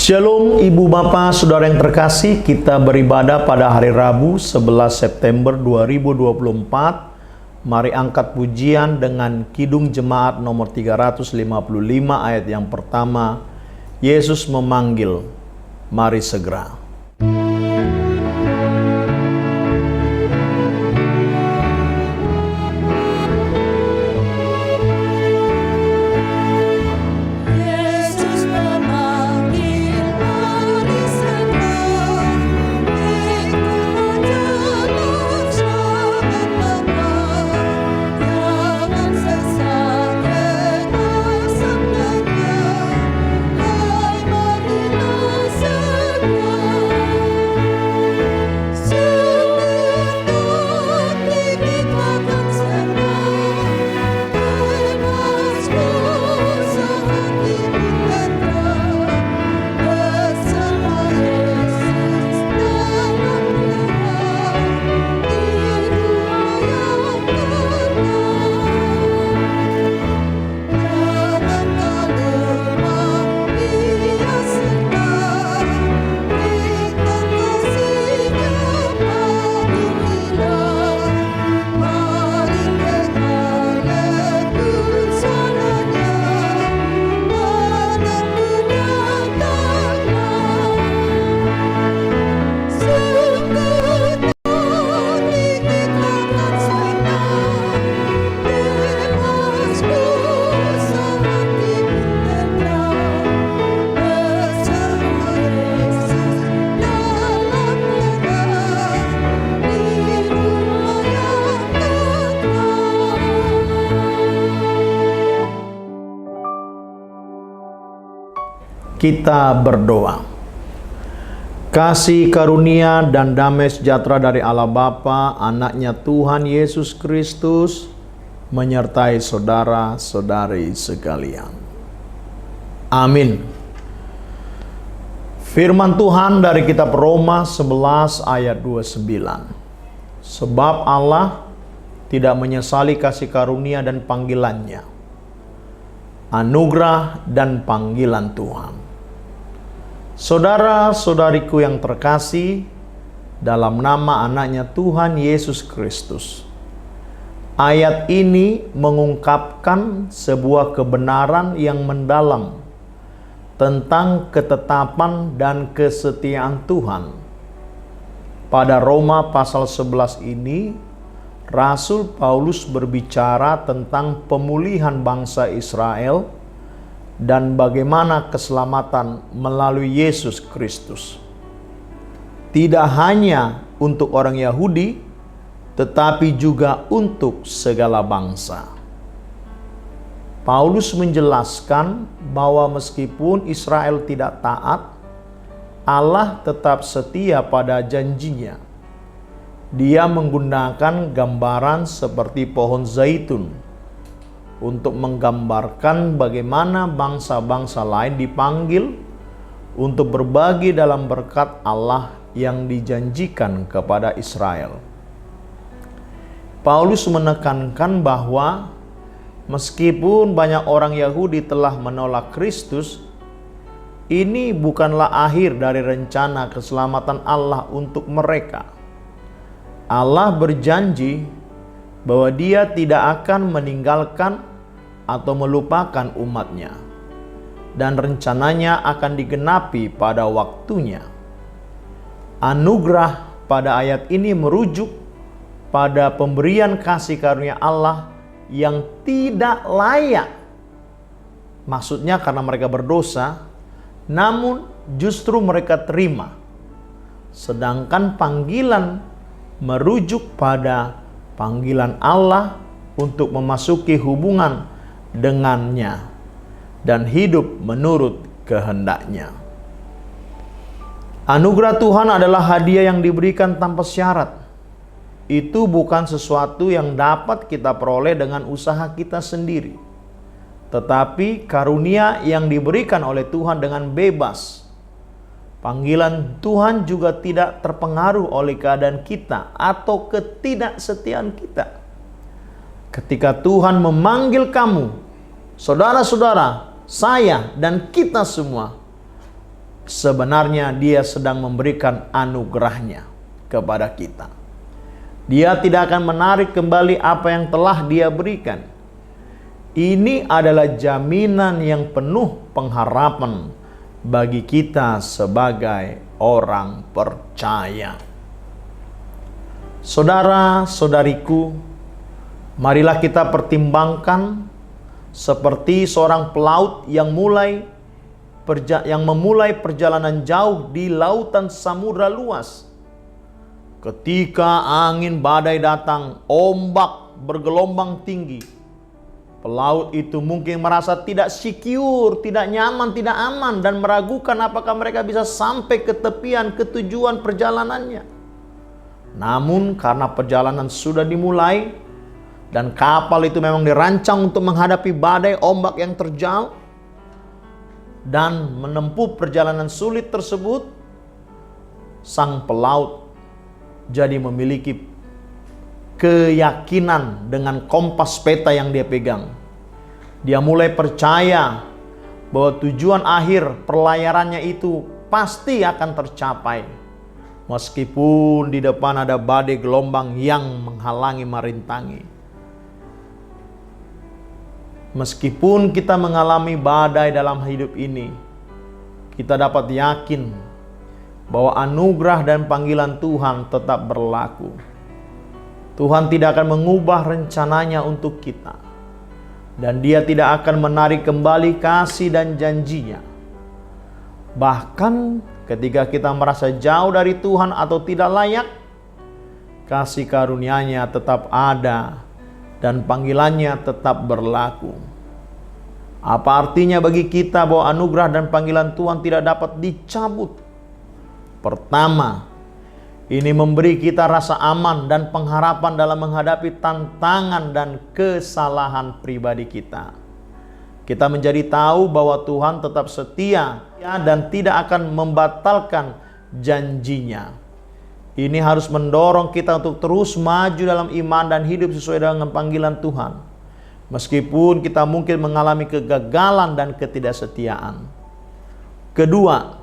Shalom Ibu Bapak Saudara yang terkasih, kita beribadah pada hari Rabu 11 September 2024. Mari angkat pujian dengan Kidung Jemaat nomor 355 ayat yang pertama. Yesus memanggil, mari segera. Kita berdoa. Kasih karunia dan damai sejahtera dari Allah Bapa, Anaknya Tuhan Yesus Kristus, menyertai saudara-saudari sekalian. Amin. Firman Tuhan dari kitab Roma 11 ayat 29. Sebab Allah tidak menyesali kasih karunia dan panggilannya, anugerah dan panggilan Tuhan. Saudara-saudariku yang terkasih, dalam nama Anaknya Tuhan Yesus Kristus, ayat ini mengungkapkan sebuah kebenaran yang mendalam tentang ketetapan dan kesetiaan Tuhan. Pada Roma pasal 11 ini, Rasul Paulus berbicara tentang pemulihan bangsa Israel dan bagaimana keselamatan melalui Yesus Kristus. Tidak hanya untuk orang Yahudi, tetapi juga untuk segala bangsa. Paulus menjelaskan bahwa meskipun Israel tidak taat, Allah tetap setia pada janjinya. Dia menggunakan gambaran seperti pohon zaitun untuk menggambarkan bagaimana bangsa-bangsa lain dipanggil untuk berbagi dalam berkat Allah yang dijanjikan kepada Israel. Paulus menekankan bahwa meskipun banyak orang Yahudi telah menolak Kristus, ini bukanlah akhir dari rencana keselamatan Allah untuk mereka. Allah berjanji bahwa Dia tidak akan meninggalkan atau melupakan umatnya, dan rencananya akan digenapi pada waktunya. Anugerah pada ayat ini merujuk pada pemberian kasih karunia Allah yang tidak layak. Maksudnya karena mereka berdosa, namun justru mereka terima. Sedangkan panggilan merujuk pada panggilan Allah untuk memasuki hubungan dengannya dan hidup menurut kehendaknya. Anugerah Tuhan adalah hadiah yang diberikan tanpa syarat. Itu bukan sesuatu yang dapat kita peroleh dengan usaha kita sendiri, tetapi karunia yang diberikan oleh Tuhan dengan bebas. Panggilan Tuhan juga tidak terpengaruh oleh keadaan kita atau ketidaksetiaan kita. Ketika Tuhan memanggil kamu, saudara-saudara, saya dan kita semua, sebenarnya Dia sedang memberikan anugerahnya kepada kita. Dia tidak akan menarik kembali apa yang telah Dia berikan. Ini adalah jaminan yang penuh pengharapan bagi kita sebagai orang percaya. Saudara-saudariku, marilah kita pertimbangkan seperti seorang pelaut yang memulai perjalanan jauh di lautan samudra luas. Ketika angin badai datang, ombak bergelombang tinggi, pelaut itu mungkin merasa tidak secure, tidak nyaman, tidak aman, dan meragukan apakah mereka bisa sampai ke tepian, ke tujuan perjalanannya. Namun karena perjalanan sudah dimulai, dan kapal itu memang dirancang untuk menghadapi badai ombak yang terjal, dan menempuh perjalanan sulit tersebut, sang pelaut jadi memiliki keyakinan dengan kompas peta yang dia pegang. Dia mulai percaya bahwa tujuan akhir pelayarannya itu pasti akan tercapai, meskipun di depan ada badai gelombang yang menghalangi merintangi. Meskipun kita mengalami badai dalam hidup ini, kita dapat yakin bahwa anugerah dan panggilan Tuhan tetap berlaku. Tuhan tidak akan mengubah rencananya untuk kita, dan Dia tidak akan menarik kembali kasih dan janjinya. Bahkan ketika kita merasa jauh dari Tuhan atau tidak layak, kasih karunia-Nya tetap ada dan panggilannya tetap berlaku. Apa artinya bagi kita bahwa anugerah dan panggilan Tuhan tidak dapat dicabut? Pertama, ini memberi kita rasa aman dan pengharapan dalam menghadapi tantangan dan kesalahan pribadi kita. Kita menjadi tahu bahwa Tuhan tetap setia dan tidak akan membatalkan janjinya. Ini harus mendorong kita untuk terus maju dalam iman dan hidup sesuai dengan panggilan Tuhan, meskipun kita mungkin mengalami kegagalan dan ketidaksetiaan. Kedua,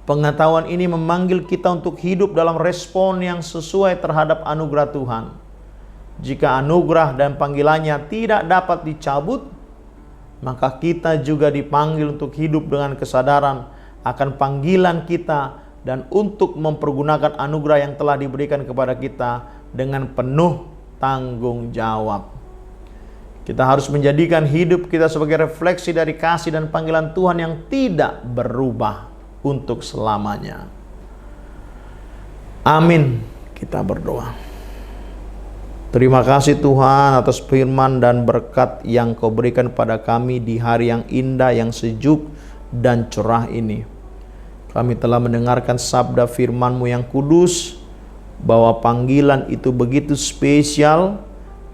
pengetahuan ini memanggil kita untuk hidup dalam respon yang sesuai terhadap anugerah Tuhan. Jika anugerah dan panggilannya tidak dapat dicabut, maka kita juga dipanggil untuk hidup dengan kesadaran akan panggilan kita dan untuk mempergunakan anugerah yang telah diberikan kepada kita dengan penuh tanggung jawab. Kita harus menjadikan hidup kita sebagai refleksi dari kasih dan panggilan Tuhan yang tidak berubah untuk selamanya. Amin. Kita berdoa. Terima kasih Tuhan atas firman dan berkat yang Kau berikan pada kami di hari yang indah, yang sejuk dan cerah ini. Kami telah mendengarkan sabda firman-Mu yang kudus, bahwa panggilan itu begitu spesial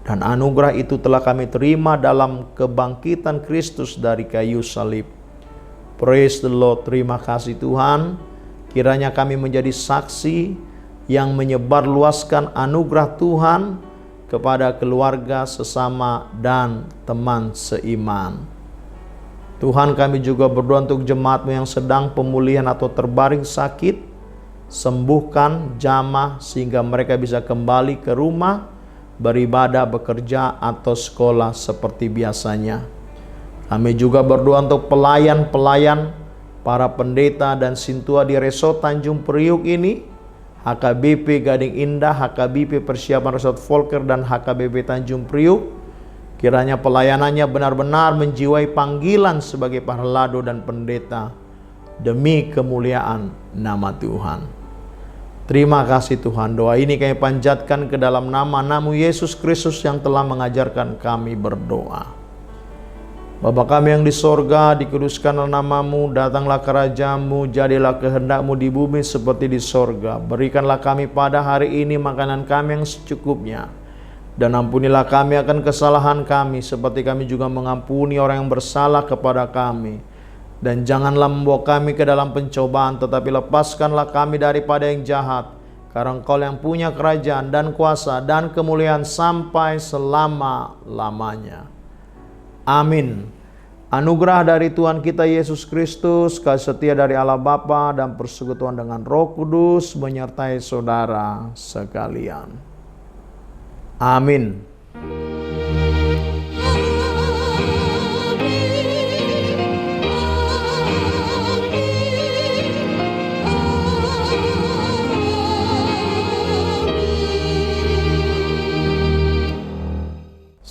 dan anugerah itu telah kami terima dalam kebangkitan Kristus dari kayu salib. Praise the Lord. Terima kasih Tuhan. Kiranya kami menjadi saksi yang menyebarluaskan anugerah Tuhan kepada keluarga, sesama, dan teman seiman. Tuhan, kami juga berdoa untuk jemaat-Mu yang sedang pemulihan atau terbaring sakit. Sembuhkan, jamah, sehingga mereka bisa kembali ke rumah, beribadah, bekerja, atau sekolah seperti biasanya. Kami juga berdoa untuk pelayan-pelayan, para pendeta dan sintua di Resort Tanjung Priuk ini, HKBP Gading Indah, HKBP Persiapan Resort Volker, dan HKBP Tanjung Priuk. Kiranya pelayanannya benar-benar menjiwai panggilan sebagai pahlado dan pendeta demi kemuliaan nama Tuhan. Terima kasih Tuhan. Doa ini kami panjatkan ke dalam nama-Namu Yesus Kristus yang telah mengajarkan kami berdoa. Bapa kami yang di sorga, dikuduskanlah nama-Mu, datanglah kerajaan-Mu, jadilah kehendak-Mu di bumi seperti di sorga. Berikanlah kami pada hari ini makanan kami yang secukupnya. Dan ampunilah kami akan kesalahan kami, seperti kami juga mengampuni orang yang bersalah kepada kami. Dan janganlah membawa kami ke dalam pencobaan, tetapi lepaskanlah kami daripada yang jahat. Karena Engkau yang punya kerajaan dan kuasa dan kemuliaan sampai selama-lamanya. Amin. Anugerah dari Tuhan kita Yesus Kristus, kasih setia dari Allah Bapa, dan persekutuan dengan Roh Kudus menyertai saudara sekalian. Amin.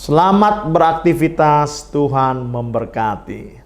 Selamat beraktivitas, Tuhan memberkati.